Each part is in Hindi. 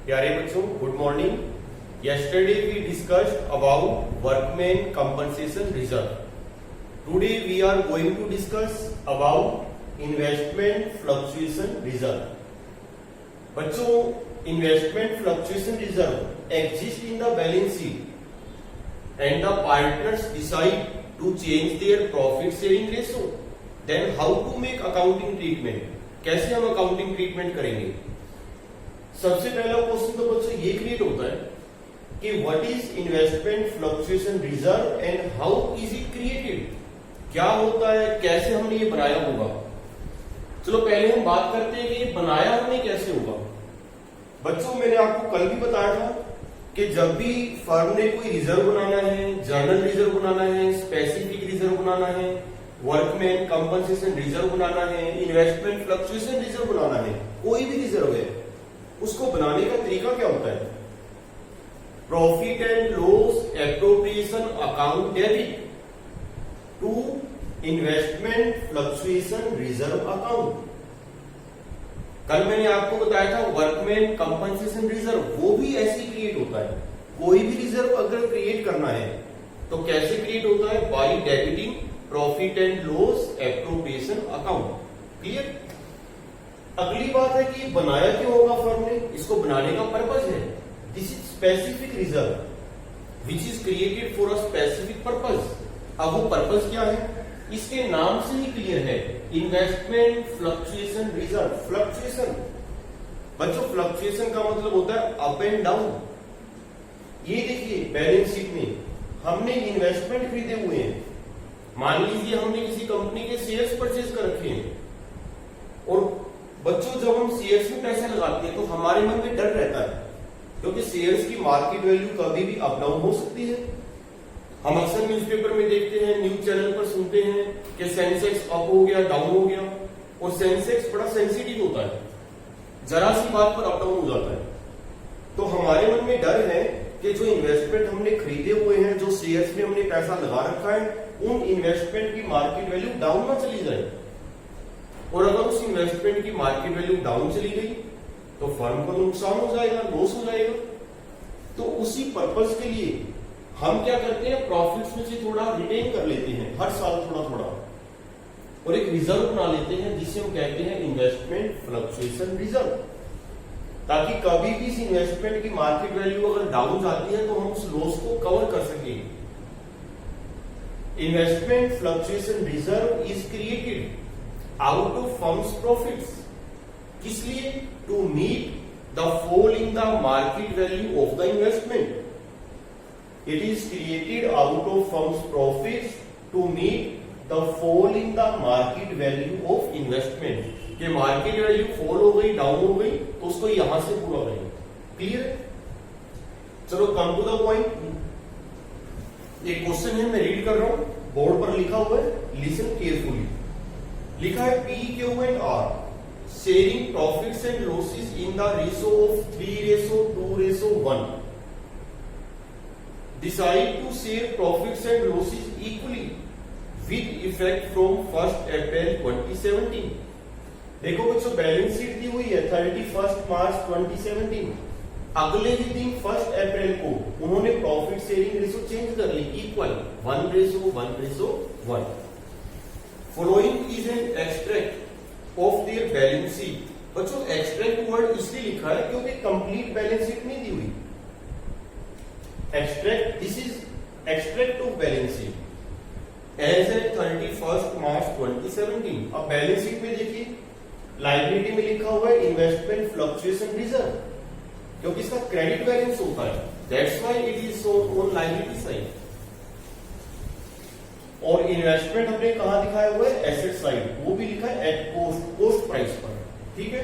प्यारे बच्चों, good morning. Yesterday we discussed about workman compensation reserve. Today we are going to discuss about investment fluctuation reserve. बच्चों, investment fluctuation reserve exists in the balance sheet and the partners decide to change their profit sharing ratio. Then how to make accounting treatment? कैसे हम accounting treatment करेंगे? सबसे पहला क्वेश्चन तो बच्चों ये क्रिएट होता है कि what is investment fluctuation reserve and how is it created. क्या होता है, कैसे हमने ये बनाया होगा। चलो पहले हम बात करते हैं कि ये बनाया हमने कैसे होगा। बच्चों, मैंने आपको कल भी बताया था कि जब भी फर्म ने कोई रिजर्व बनाना है, जर्नल रिजर्व बनाना है, स्पेसिफिक रिजर्व बनाना है, वर्कमैन कंपनसेशन रिजर्व बनाना है, इन्वेस्टमेंट फ्लक्चुएशन रिजर्व बनाना है, कोई भी रिजर्व है, उसको बनाने का तरीका क्या होता है। Profit and loss appropriation account debit to investment fluctuation reserve account. कल मैंने आपको बताया था वर्कमैन कंपनसेशन रिजर्व, वो भी ऐसे ही क्रिएट होता है। कोई भी रिजर्व अगर क्रिएट करना है तो कैसे क्रिएट होता है, by debiting profit and loss appropriation account. Clear. अगली बात है कि बनाया क्यों होगा फर्म ने, इसको बनाने का पर्पज है। This is specific reserve which is created for a specific purpose. अब वो पर्पज क्या है, इसके नाम से ही क्लियर है, इन्वेस्टमेंट फ्लक्चुएशन रिजर्व। फ्लक्चुएशन बच्चों, फ्लक्चुएशन का मतलब होता है अप एंड डाउन। ये देखिए बैलेंस शीट में हमने इन्वेस्टमेंट खरीदे हुए हैं। मान लीजिए हमने किसी कंपनी के शेयर्स परचेज कर रखे हैं और बच्चों जब हम शेयर्स में पैसा लगाते हैं तो हमारे मन में डर रहता है क्योंकि शेयर्स की मार्केट वैल्यू कभी भी अप डाउन हो सकती है। हम अक्सर न्यूज़पेपर में देखते हैं, न्यूज चैनल पर सुनते हैं कि सेंसेक्स अप हो गया, डाउन हो गया। और सेंसेक्स बड़ा सेंसिटिव होता है, जरा सी बात पर अप डाउन हो जाता है। तो हमारे मन में डर है कि जो इन्वेस्टमेंट हमने खरीदे हुए हैं, जो शेयर्स में हमने पैसा लगा रखा है, उन इन्वेस्टमेंट की मार्केट वैल्यू डाउन ना चली जाए। और अगर उस इन्वेस्टमेंट की मार्केट वैल्यू डाउन चली गई तो फर्म को नुकसान हो जाएगा, लॉस हो जाएगा। तो उसी पर्पज के लिए हम क्या करते हैं, प्रॉफिट्स में से थोड़ा रिटेन कर लेते हैं हर साल थोड़ा थोड़ा, और एक रिजर्व बना लेते हैं जिसे हम कहते हैं इन्वेस्टमेंट फ्लक्चुएशन रिजर्व, ताकि कभी भी इस इन्वेस्टमेंट की मार्केट वैल्यू अगर डाउन जाती है तो हम उस लॉस को कवर कर सकें। Investment fluctuation reserve is created out of firm's profits. किस लिए, to meet the fall in the market value of the investment. It is created out of firm's profits to meet the fall in the market value of investment. कि मार्केट वैल्यू फॉल हो गई, डाउन हो गई, तो उसको यहां से पूरा करेंगे। क्लियर है। चलो कम टू द पॉइंट। एक क्वेश्चन है, मैं रीड कर रहा हूं, बोर्ड पर लिखा हुआ है, लिसन केयरफुली। लिखा है P Q and R sharing profits and losses in the ratio of 3:2:1 decide to share profits and losses equally with effect from 1 April 2017। देखो बच्चों, बैलेंस शीट दी हुई है 31 मार्च 2017। अगले ही दिन 1 अप्रैल को उन्होंने प्रॉफिट शेयरिंग रेशो चेंज कर ली, equal 1:1:1। Following is an extract of their balance sheet. बच्चों, एक्सट्रैक्ट वर्ड इसलिए लिखा है क्योंकि कंप्लीट बैलेंस शीट नहीं दी हुई। Extract, this is extract of balance sheet as at 31 March 2017। अब बैलेंस शीट में देखिए, लायबिलिटी में लिखा हुआ है इन्वेस्टमेंट फ्लक्चुएशन रिजर्व, क्योंकि इसका क्रेडिट बैलेंस होता है, that's why it is shown on liability side. और इन्वेस्टमेंट हमने कहां दिखाया हुआ है, एसेट साइड, वो भी लिखा है एट कॉस्ट, कॉस्ट प्राइस पर। ठीक है।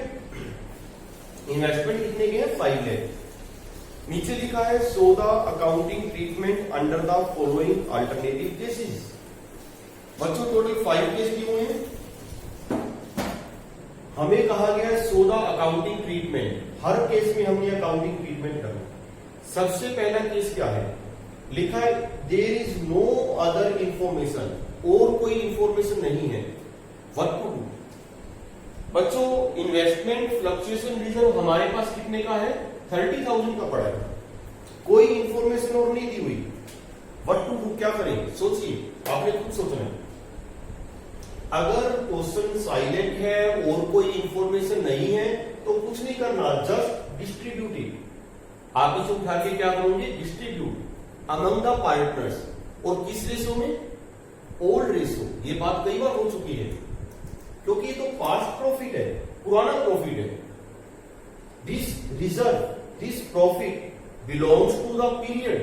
इन्वेस्टमेंट कितने के हैं, 5 लाख। नीचे लिखा है so the accounting treatment under the following alternative cases. बच्चों, टोटल 5 केस दिए हुए हैं। हमें कहा गया है so the accounting treatment, her case में हमने अकाउंटिंग ट्रीटमेंट करना। सबसे पहला केस क्या है, लिखा है there is no other information, और कोई इंफॉर्मेशन नहीं है। व्हाट टू डू, बच्चों इन्वेस्टमेंट फ्लक्चुएशन रिजर्व हमारे पास कितने का है? 30,000 का पड़ा है। कोई इंफॉर्मेशन और नहीं दी हुई। व्हाट टू डू, क्या करें? सोचिए, आपने खुद सोचना है। अगर क्वेश्चन साइलेंट है और कोई इंफॉर्मेशन नहीं है तो कुछ नहीं करना, जस्ट डिस्ट्रीब्यूट इट। आप इसे उठा के क्या करोगे? Distribute among the partners. और किस रेशो में? Old ratio. ये बात कई बार हो चुकी है, क्योंकि ये तो पास्ट प्रॉफिट है, पुराना प्रॉफिट है। This reserve, this profit belongs to the period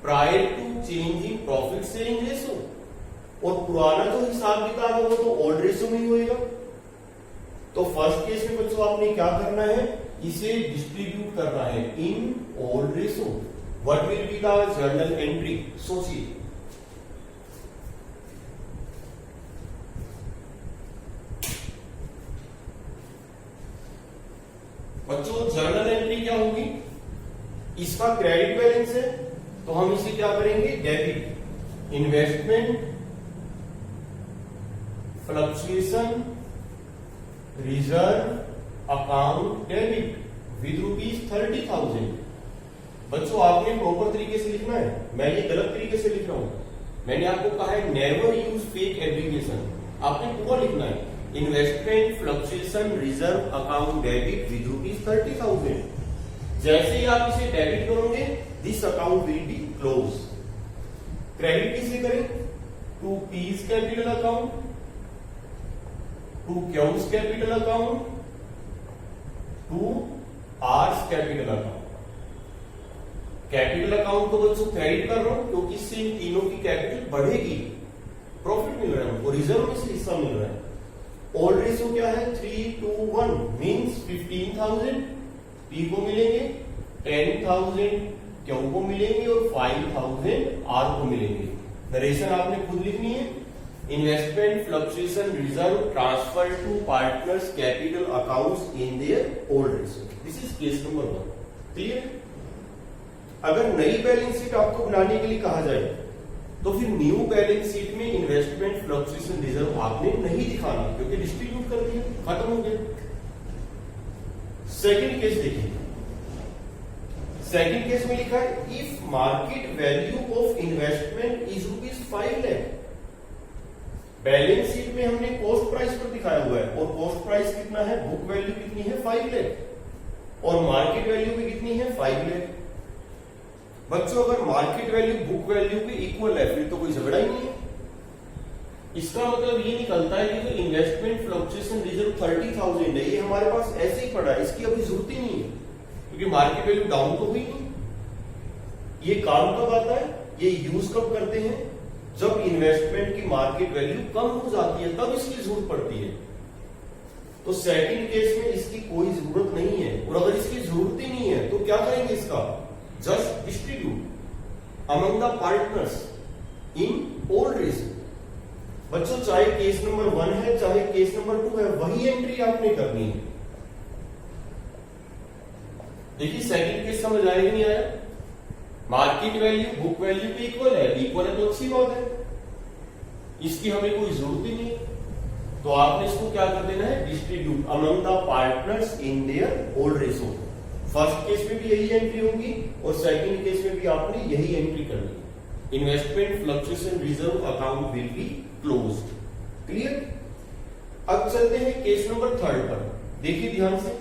prior to change in profit sharing ratio. और पुराना जो हिसाब किताब है वो तो ओल्ड रेशो में ही होएगा। तो फर्स्ट केस में बच्चों आपने क्या करना है? इसे डिस्ट्रीब्यूट करना है इन old ratio. What will be the journal entry? सोचिए। बच्चों जर्नल एंट्री क्या होगी? इसका क्रेडिट बैलेंस है तो हम इसे क्या करेंगे? Debit. Investment fluctuation reserve account debit with ₹30,000। बच्चों आपने प्रॉपर तरीके से लिखना है, मैं ये गलत तरीके से लिख रहा हूं। मैंने आपको कहा है नेवर यूज फेक एब्रिविएशन, आपने पूरा लिखना है। Investment fluctuation reserve account debit with ₹30,000। जैसे ही आप इसे डेबिट करोगे this account will be close. Credit किसे करें? To P's capital account, to Q's capital account, to R's capital account. Capital account तो बच्चों क्रेडिट कर रहा हूं क्योंकि इससे इन तीनों की कैपिटल बढ़ेगी, प्रॉफिट मिल रहा है हमको, रिजर्व में से हिस्सा मिल रहा है। ओल्ड रेशियो क्या है? 3:1 मीन्स 15,000 पी को मिलेंगे, 10,000 क्यू को मिलेंगे और 5,000 आर को मिलेंगे। नरेशन आपने खुद लिखनी है। Investment fluctuation reserve transfer to partners' capital accounts in their old ratio. This is case number 1। Clear? अगर नई बैलेंस शीट आपको बनाने के लिए कहा जाए तो फिर न्यू बैलेंस शीट में इन्वेस्टमेंट फ्लक्चुएशन रिजर्व आपने नहीं दिखाना, क्योंकि डिस्ट्रीब्यूट कर दिया, खत्म हो गया। सेकंड केस देखिए। सेकंड केस में लिखा है if market value of investment is ₹5 lakh. Balance sheet में हमने कॉस्ट प्राइस पर दिखाया हुआ है और कॉस्ट प्राइस कितना है? बुक वैल्यू कितनी है? 5 लाख और मार्केट वैल्यू भी कितनी है? 5 लाख। बच्चों अगर मार्केट वैल्यू बुक वैल्यू के इक्वल है फिर तो कोई झगड़ा ही नहीं है। इसका मतलब ये निकलता है कि जो इन्वेस्टमेंट फ्लक्चुएशन रिजर्व 30,000 है ये हमारे पास ऐसे ही पड़ा है, इसकी अभी जरूरत ही नहीं है क्योंकि मार्केट वैल्यू डाउन तो हुई नहीं। ये काम कब आता है? ये यूज कब करते हैं? जब इन्वेस्टमेंट की मार्केट वैल्यू कम हो जाती है तब इसकी जरूरत पड़ती है। तो सेकंड केस में इसकी कोई जरूरत नहीं है और अगर इसकी जरूरत ही नहीं है तो क्या करेंगे? इसका just distribute among the partners in old ratio. बच्चों चाहे केस नंबर 1 है चाहे केस नंबर 2 है, वही एंट्री आपने करनी है। देखिए सेकंड केस समझ आया कि नहीं आया? मार्केट वैल्यू बुक वैल्यू पे इक्वल है तो अच्छी बात है, इसकी हमें कोई जरूरत ही नहीं है। तो आपने इसको क्या कर देना है? Distribute among the partners in their old ratio. First case में भी यही एंट्री होगी और सेकंड केस में भी आपने यही एंट्री करनी है। Investment fluctuation reserve account will be closed. Clear? अब चलते हैं केस नंबर 3 पर। देखिए ध्यान से,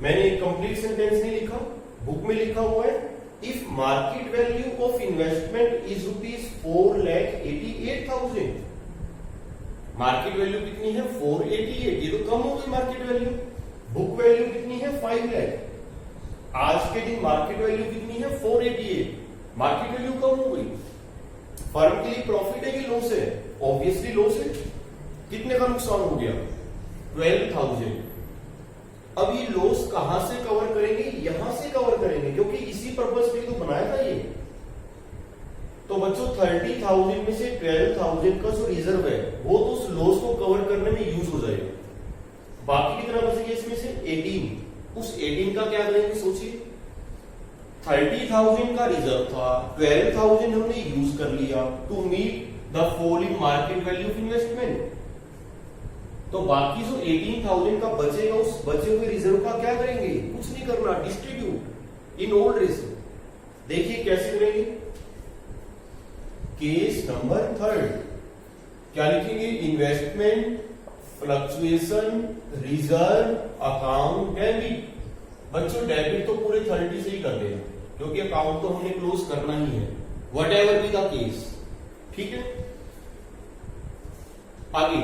मैंने कंप्लीट सेंटेंस नहीं लिखा, बुक में लिखा हुआ है if market value of investment is ₹4,88,000। Market value कितनी है? 488। ये तो कम हो गई मार्केट वैल्यू। बुक वैल्यू कितनी है? 5 लाख। आज के दिन मार्केट वैल्यू कितनी है? 488। मार्केट वैल्यू कम हो गई। फर्म के लिए प्रॉफिट है कि लॉस है? ऑब्वियसली लॉस है। कितने का नुकसान हो गया? 12,000। अब ये लॉस कहां से कवर करेंगे? यहां से कवर करेंगे क्योंकि इसी पर्पस के लिए तो बनाया था ये। तो बच्चों 30,000 में से 12,000 का जो रिजर्व है वो तो उस लॉस को कवर करने में यूज हो जाएगा। बाकी कितना बचेगा इसमें से? 18। उस 18 का क्या करेंगे? सोचिए, 30,000 का रिजर्व था, 12,000 हमने यूज कर लिया to meet the fall in market value of investment. तो बाकी जो 18,000 का बचेगा, उस बचे हुए रिजर्व का क्या करेंगे? कुछ नहीं करना, डिस्ट्रीब्यूट इन ओल्ड रेशियो। देखिए कैसे करेंगे। केस नंबर 3 क्या लिखेंगे? Investment fluctuation reserve account debit. बच्चों डेबिट तो पूरे 30 से ही कर देना, क्योंकि अकाउंट तो हमने क्लोज करना ही है, what ever be the case. ठीक है। आगे,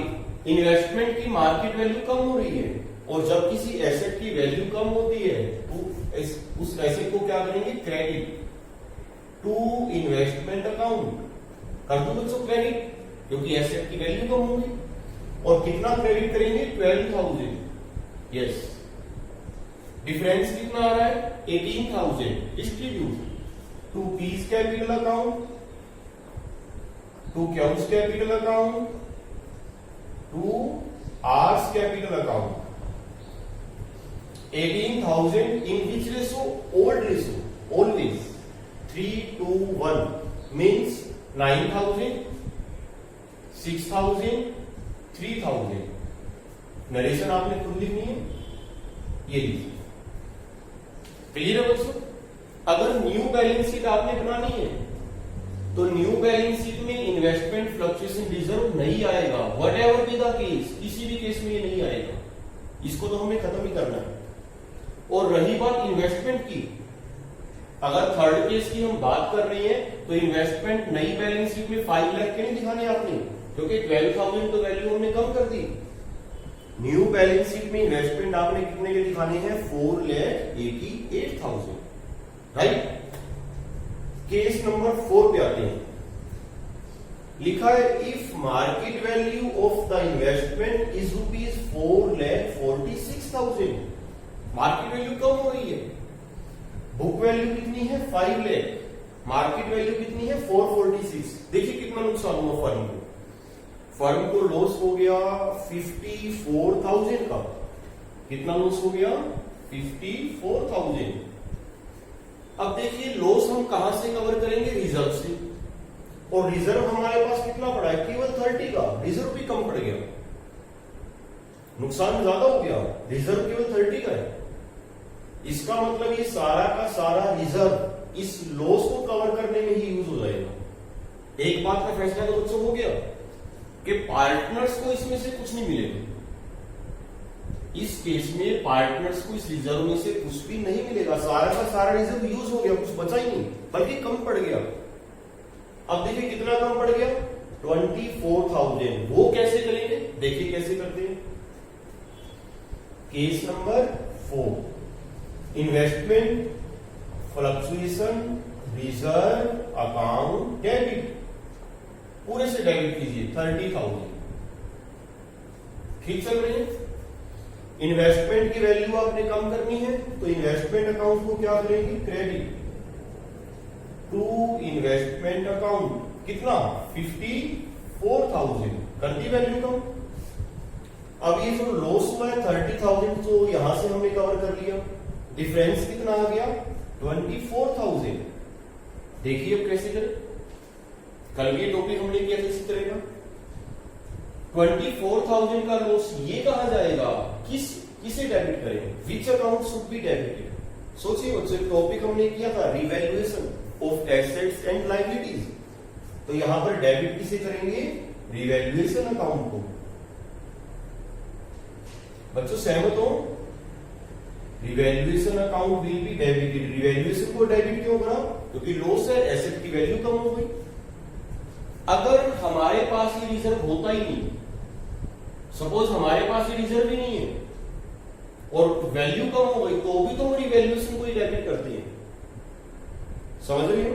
इन्वेस्टमेंट की मार्केट वैल्यू कम हो रही है, और जब किसी एसेट की वैल्यू कम होती है तो उस एसेट को क्या करेंगे? क्रेडिट टू इन्वेस्टमेंट अकाउंट कर दो बच्चों, क्रेडिट, क्योंकि एसेट की वैल्यू कम होगी। और कितना क्रेडिट करेंगे? 12,000। यस, डिफरेंस कितना आ रहा है? 18,000। Distribute to P's capital account, to Q's capital account, to R's capital account. 18,000 in which ratio? Old ratio, always 3:1 means 9,000, 6,000, 3,000। Narration आपने खुद लिखनी है, ये लीजिए। क्लियर है बच्चों? अगर न्यू बैलेंस शीट आपने बनानी है तो न्यू बैलेंस शीट में इन्वेस्टमेंट फ्लक्चुएशन रिजर्व नहीं आएगा, what ever be the case, किसी भी केस में ये नहीं आएगा। इसको तो हमें खत्म ही करना है। और रही बात इन्वेस्टमेंट की, अगर थर्ड केस की हम बात कर रहे हैं तो इन्वेस्टमेंट नई बैलेंस शीट में 5 लाख के नहीं दिखाने आपने, क्योंकि 12,000 तो वैल्यू हमने कम कर दी। न्यू बैलेंस शीट में इन्वेस्टमेंट आपने कितने के दिखाने हैं? 4,88,000। राइट। केस नंबर 4 पे आते हैं। लिखा है if market value of the investment is ₹4,46,000। Market value कम हो रही है, बुक वैल्यू कितनी है? 5 लाख, मार्केट वैल्यू कितनी है? 446। देखिए कितना नुकसान हुआ फर्म को। फर्म को लॉस हो गया 54,000 का। कितना लॉस हो गया? 54,000। अब देखिए लॉस हम कहां से कवर करेंगे? रिजर्व से। और रिजर्व हमारे पास कितना पड़ा है? केवल 30 का। रिजर्व भी कम पड़ गया, नुकसान ज्यादा हो गया, रिजर्व केवल 30 का है। इसका मतलब ये सारा का सारा रिजर्व इस लॉस को कवर करने में ही यूज हो जाएगा। एक बात का फैसला तो बच्चों हो गया कि पार्टनर्स को इसमें से कुछ नहीं मिलेगा। इस केस में पार्टनर्स को इस रिजर्व में से कुछ भी नहीं मिलेगा, सारा का सारा रिजर्व यूज हो गया, कुछ बचा ही नहीं, बल्कि कम पड़ गया। अब देखिए कितना कम पड़ गया? 24,000। वो कैसे करेंगे? देखिए कैसे करते हैं। Case number 4, investment fluctuation reserve account debit. पूरे से डेबिट कीजिए 30,000। ठीक चल रही है। इन्वेस्टमेंट की वैल्यू आपने कम करनी है तो इन्वेस्टमेंट अकाउंट को क्या करेंगे? Credit to investment account. कितना? 54,000 कर दी वैल्यू कम। अब ये जो लॉस हुआ है 30,000 तो यहां से हमने कवर कर लिया। डिफरेंस कितना आ गया? 24,000। देखिए अब कैसे करें। कल ये टॉपिक हमने किया था इसी तरह का। 24,000 का लॉस ये कहा जाएगा, किसे डेबिट करें? Which account should be debited? सोचिए बच्चों, टॉपिक हमने किया था revaluation of assets and liabilities. तो यहां पर डेबिट किसे करेंगे? रिवैल्यूएशन अकाउंट को। बच्चों सहमत हो? Revaluation account will be debited. Revaluation को डेबिट क्यों करा? क्योंकि लॉस है, एसेट की वैल्यू कम हो गई। अगर हमारे पास ये रिजर्व होता ही नहीं, सपोज हमारे पास ये रिजर्व ही नहीं है और वैल्यू कम हो गई, तो भी तो हम रिवैल्यूएशन को ही डेबिट करते हैं। समझ रहे हो?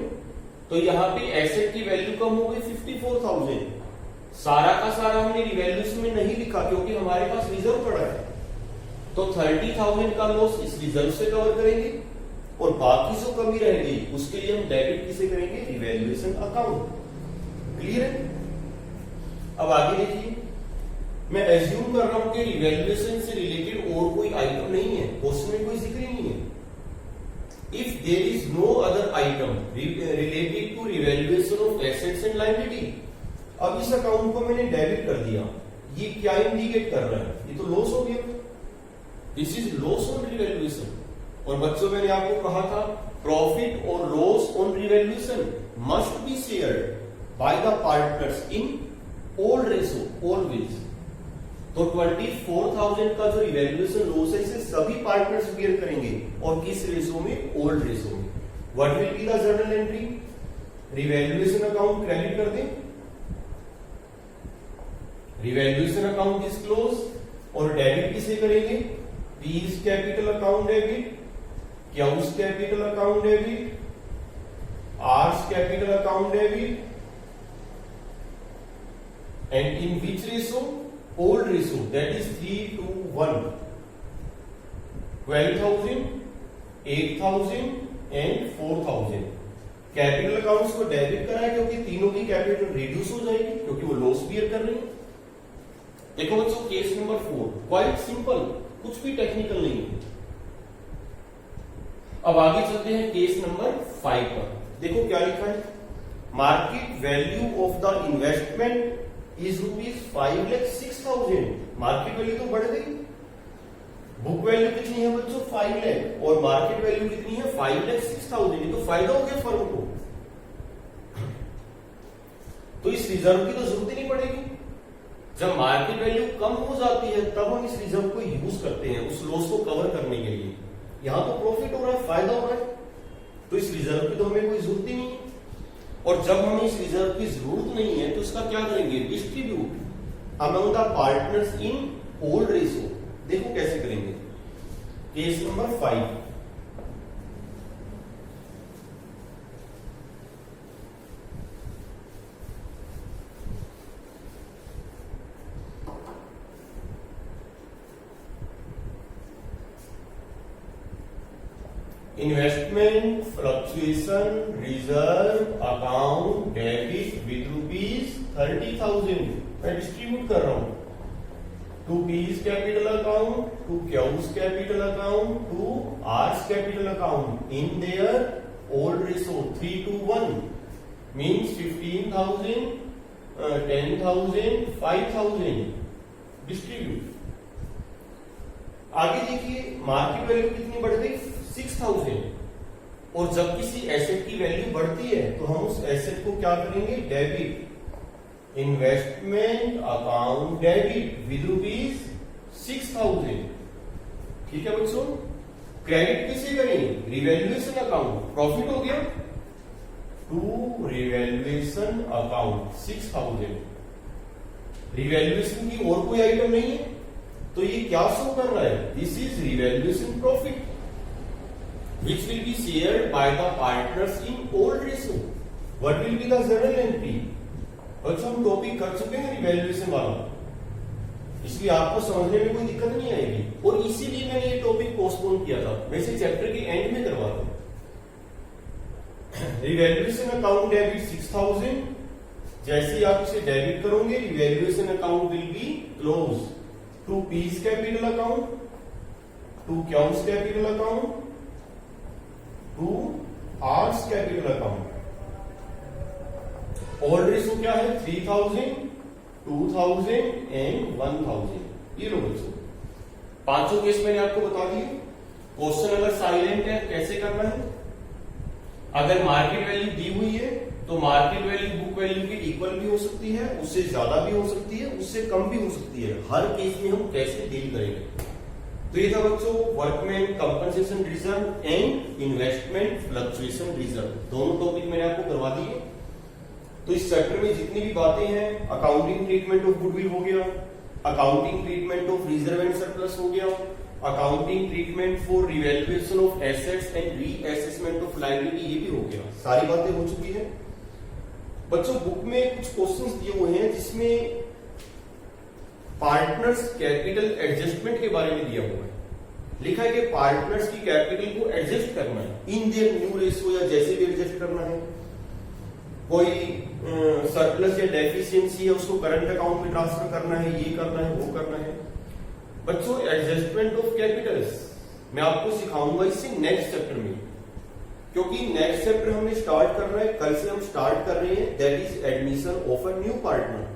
तो यहां पे एसेट की वैल्यू कम हो गई 54,000। सारा का सारा हमने रिवैल्यूएशन में नहीं लिखा क्योंकि हमारे पास रिजर्व पड़ा है। तो 30,000 का लॉस इस रिजर्व से कवर करेंगे और बाकी जो कमी रह गई उसके लिए हम डेबिट किसे करेंगे? Revaluation account. क्लियर है? अब आगे देखिए, मैं एज्यूम कर रहा हूं कि रिवैल्यूएशन से रिलेटेड और कोई आइटम नहीं है, क्वेश्चन में कोई जिक्र ही नहीं है। If there is no other item related to revaluation of assets and liability. अब इस अकाउंट को मैंने डेबिट कर दिया, ये क्या इंडिकेट कर रहा है? ये तो लॉस हो गया, this is loss on revaluation. और बच्चों मैंने आपको कहा था प्रॉफिट और loss on revaluation must be shared by the partners in all ratio always. तो 24,000 का जो रिवैल्यूएशन लॉस है इसे सभी पार्टनर्स बेयर करेंगे, और किस रेशो में? ओल्ड रेशो में। What will be the journal entry? Revaluation account credit कर दें, रिवैल्यूएशन अकाउंट इज क्लोज, और डेबिट किसे करेंगे? P's capital account debit, Q's capital account debit, R's capital account debit, and in which ratio? Old ratio, that is 3:1। 12,000, 8,000 एंड 4,000। कैपिटल अकाउंट्स को डेबिट कराए क्योंकि तीनों की कैपिटल रिड्यूस हो जाएगी, क्योंकि वो लॉस बियर कर रहे हैं। देखो बच्चों केस नंबर 4 क्वाइट सिंपल, कुछ भी टेक्निकल नहीं है। अब आगे चलते हैं केस नंबर 5 पर। देखो क्या लिखा है, market value of the investment is ₹5,06,000। Market value तो बढ़ गई, बुक वैल्यू कितनी है बच्चों? 5 लाख, और मार्केट वैल्यू कितनी है? 5,06,000। ये तो फायदा हो गया फर्म को, तो इस रिजर्व की तो जरूरत ही नहीं पड़ेगी। जब मार्केट वैल्यू कम हो जाती है तब हम इस रिजर्व को यूज करते हैं उस लॉस को कवर करने के लिए। यहां तो प्रॉफिट हो रहा है, फायदा हो रहा है, तो इस रिजर्व की तो हमें कोई जरूरत ही नहीं है। और जब हमें इस रिजर्व की जरूरत नहीं है तो इसका क्या करेंगे? Distribute among the partners in old ratio. देखो कैसे करेंगे, case number 5। Investment fluctuation reserve account debit with ₹30,000 मैं डिस्ट्रीब्यूट कर रहा हूं to P's capital account, to Q's capital account, to R's capital account in their old ratio 3:1 means 15,000, 10,000, 5,000 distribute. आगे देखिए मार्केट वैल्यू कितनी बढ़ गई? 6,000। और जब किसी एसेट की वैल्यू बढ़ती है तो हम उस एसेट को क्या करेंगे? Debit, investment account debit with ₹6,000। ठीक है बच्चों, क्रेडिट किसे करें? रिवैल्यूएशन अकाउंट, प्रॉफिट हो गया, टू रिवैल्यूएशन अकाउंट 6,000। रिवैल्यूएशन की और कोई आइटम नहीं है, तो ये क्या शो कर रहा है? This is revaluation profit which will be shared by the partners in old ratio. What will be the journal entry? बच्चों हम टॉपिक कर चुके हैं रिवैल्यूएशन वाला, इसलिए आपको समझने में कोई दिक्कत नहीं आएगी, और इसीलिए मैंने ये टॉपिक पोस्टपोन किया था, वैसे चैप्टर के एंड में करवाता हूं। रिवैल्यूएशन अकाउंट डेबिट 6,000, जैसे ही आप इसे डेबिट करोगे revaluation account will be close to P's capital account, to Q's capital account, to R's capital account. Old ratio क्या है? 3,000, 2,000 एंड 1,000। ये लो बच्चों, पांचों केस मैंने आपको बता दिए। क्वेश्चन अगर साइलेंट है कैसे करना है? अगर मार्केट वैल्यू दी हुई है तो मार्केट वैल्यू बुक वैल्यू के इक्वल भी हो सकती है, उससे ज्यादा भी हो सकती है, उससे कम भी हो सकती है। हर केस में हम कैसे डील करेंगे? तो ये था बच्चों workman compensation reserve and investment fluctuation reserve, दोनों टॉपिक मैंने आपको करवा दिए। तो इस चैप्टर में जितनी भी बातें हैं, अकाउंटिंग ट्रीटमेंट ऑफ गुडविल हो गया, accounting treatment of reserve and surplus हो गया, accounting treatment for revaluation of assets and reassessment of liability, ये भी हो गया, सारी बातें हो चुकी है। बच्चों बुक में कुछ क्वेश्चंस दिए हुए हैं जिसमें पार्टनर्स कैपिटल एडजस्टमेंट के बारे में दिया हुआ है। लिखा है कि पार्टनर्स की कैपिटल को एडजस्ट करना है इन देयर न्यू रेशियो, या जैसे भी एडजस्ट करना है। कोई सरप्लस या डेफिशिएंसी है उसको करंट अकाउंट में ट्रांसफर करना है, ये करना है, वो करना है। बच्चों एडजस्टमेंट ऑफ कैपिटल्स मैं आपको सिखाऊंगा इससे नेक्स्ट चैप्टर में, क्योंकि नेक्स्ट चैप्टर हमने स्टार्ट करना है, कल से हम स्टार्ट कर रहे हैं, that is admission of a new partner.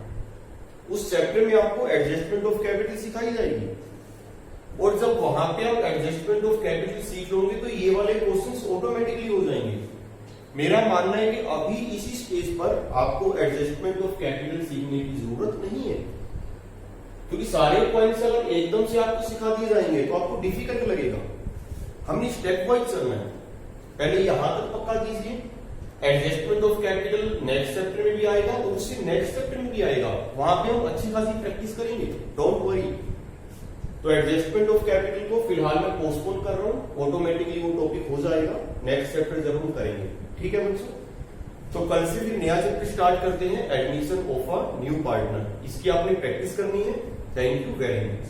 उस चैप्टर में आपको एडजस्टमेंट ऑफ कैपिटल सिखाई जाएगी, और जब वहां पे आप एडजस्टमेंट ऑफ कैपिटल सीख लोगे तो ये वाले क्वेश्चंस ऑटोमेटिकली हो जाएंगे। मेरा मानना है कि अभी इसी स्टेज पर आपको एडजस्टमेंट ऑफ कैपिटल सीखने की जरूरत नहीं है, क्योंकि सारे पॉइंट्स अगर एकदम से आपको सिखा दिए जाएंगे तो आपको डिफिकल्ट लगेगा। हमने स्टेप वाइज चलना है, पहले यहां तक पक्का कीजिए। Adjustment of capital next chapter में भी आएगा और उससे नेक्स्ट चैप्टर में भी आएगा, वहां पे हम अच्छी खासी प्रैक्टिस करेंगे, डोंट वरी। तो एडजस्टमेंट ऑफ कैपिटल को फिलहाल मैं पोस्टपोन कर रहा हूं, ऑटोमेटिकली वो टॉपिक हो जाएगा, नेक्स्ट चैप्टर जरूर करेंगे, ठीक है बच्चों। तो कल से फिर नया चैप्टर स्टार्ट करते हैं, admission of a new partner. इसकी आपने प्रैक्टिस करनी है। Thank you very much.